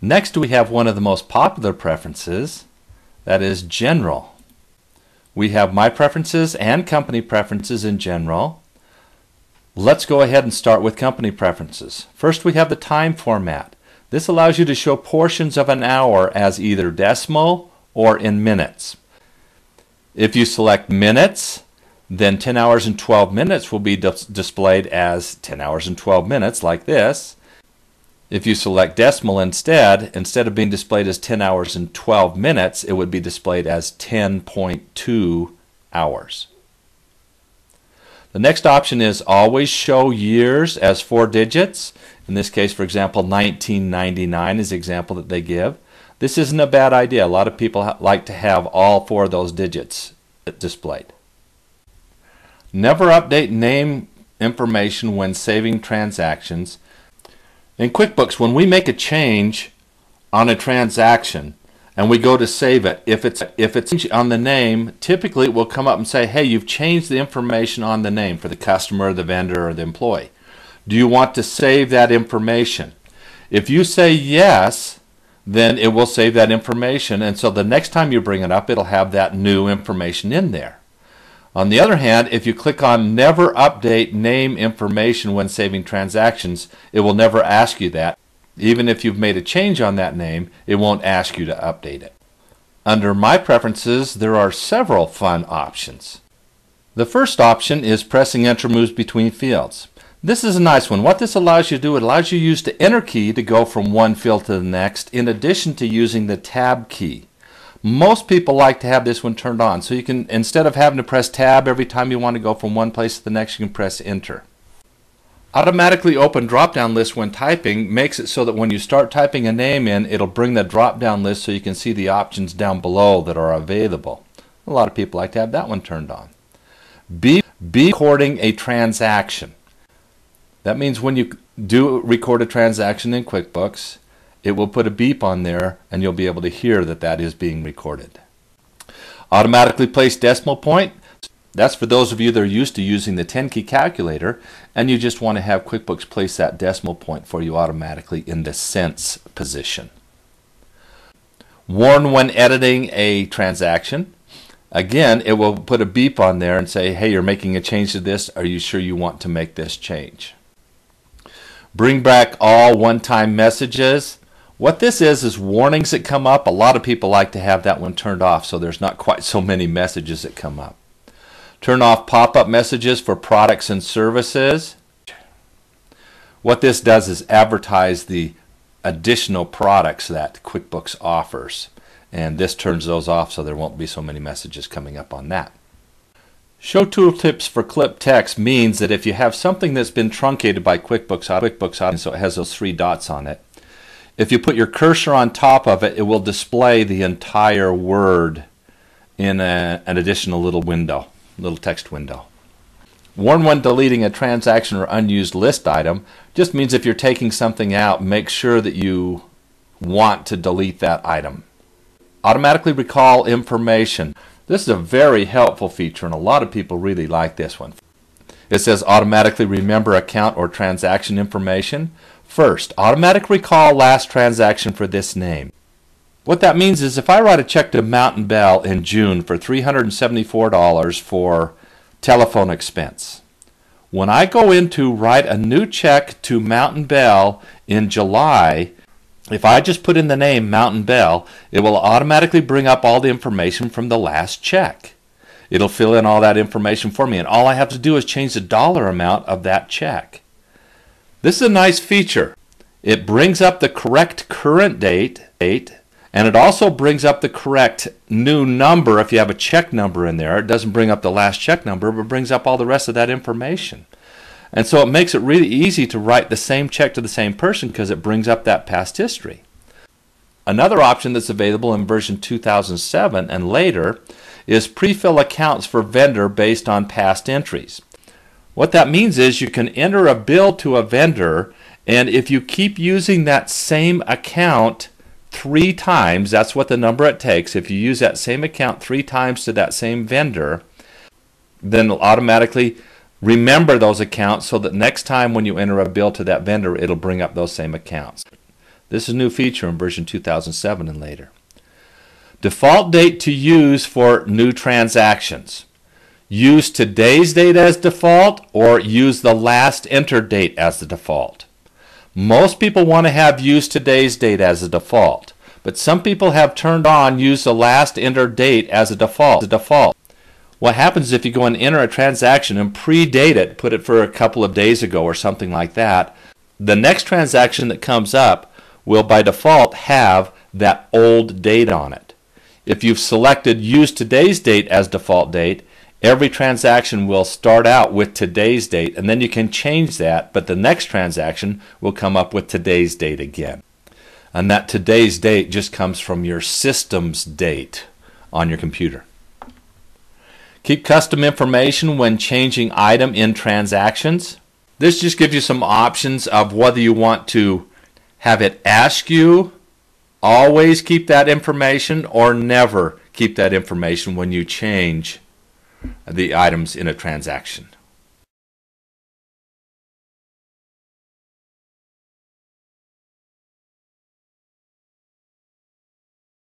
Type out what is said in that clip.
Next, we have one of the most popular preferences, that is General. We have My Preferences and Company Preferences in General. Let's go ahead and start with Company Preferences. First, we have the time format. This allows you to show portions of an hour as either decimal or in minutes. If you select minutes, then 10 hours and 12 minutes will be displayed as 10 hours and 12 minutes, like this. If you select decimal instead of being displayed as 10 hours and 12 minutes, it would be displayed as 10.2 hours. The next option is always show years as 4 digits. In this case, for example, 1999 is the example that they give. This isn't a bad idea. A lot of people like to have all 4 of those digits displayed. Never update name information when saving transactions. In QuickBooks, when we make a change on a transaction and we go to save it, if it's on the name, typically it will come up and say, hey, you've changed the information on the name for the customer, the vendor, or the employee. Do you want to save that information? If you say yes, then it will save that information, and so the next time you bring it up, it'll have that new information in there. On the other hand, if you click on Never Update Name Information when saving transactions, it will never ask you that. Even if you've made a change on that name, it won't ask you to update it. Under My Preferences, there are several fun options. The first option is pressing Enter moves between fields. This is a nice one. What this allows you to do, it allows you to use the Enter key to go from one field to the next, in addition to using the Tab key. Most people like to have this one turned on, so you can, instead of having to press Tab every time you want to go from one place to the next, you can press Enter. Automatically open drop-down list when typing makes it so that when you start typing a name in, it'll bring the drop-down list so you can see the options down below that are available. A lot of people like to have that one turned on. Be recording a transaction. That means when you do record a transaction in QuickBooks, it will put a beep on there and you'll be able to hear that that is being recorded. Automatically place decimal point. That's for those of you that are used to using the 10-key calculator and you just want to have QuickBooks place that decimal point for you automatically in the cents position. Warn when editing a transaction. Again, it will put a beep on there and say, hey, you're making a change to this. Are you sure you want to make this change? Bring back all one-time messages. What this is warnings that come up. A lot of people like to have that one turned off so there's not quite so many messages that come up. Turn off pop-up messages for products and services. What this does is advertise the additional products that QuickBooks offers, and this turns those off so there won't be so many messages coming up on that. Show tooltips for clip text means that if you have something that's been truncated by QuickBooks, so it has those 3 dots on it, if you put your cursor on top of it, it will display the entire word in an additional little window, little text window. Warn when deleting a transaction or unused list item just means if you're taking something out, make sure that you want to delete that item. Automatically recall information. This is a very helpful feature and a lot of people really like this one. It says automatically remember account or transaction information. First, automatic recall last transaction for this name. What that means is if I write a check to Mountain Bell in June for $374 for telephone expense, when I go in to write a new check to Mountain Bell in July, if I just put in the name Mountain Bell, it will automatically bring up all the information from the last check. It'll fill in all that information for me, and all I have to do is change the dollar amount of that check. This is a nice feature. It brings up the correct current date, and it also brings up the correct new number if you have a check number in there. It doesn't bring up the last check number, but brings up all the rest of that information. And so it makes it really easy to write the same check to the same person because it brings up that past history. Another option that's available in version 2007 and later is pre-fill accounts for vendor based on past entries. What that means is you can enter a bill to a vendor And if you keep using that same account 3 times, that's what the number it takes. If you use that same account 3 times to that same vendor, then it'll automatically remember those accounts so that next time when you enter a bill to that vendor, it'll bring up those same accounts. This is a new feature in version 2007 and later. Default date to use for new transactions. Use today's date as default or use the last entered date as the default. Most people want to have use today's date as a default, but some people have turned on use the last entered date as a default. What happens if you go and enter a transaction and predate it, put it for a couple of days ago or something like that, the next transaction that comes up will by default have that old date on it. If you've selected use today's date as default date, every transaction will start out with today's date, and then you can change that, but the next transaction will come up with today's date again. And that today's date just comes from your system's date on your computer. Keep custom information when changing item in transactions. This just gives you some options of whether you want to have it ask you, always keep that information, or never keep that information when you change the items in a transaction.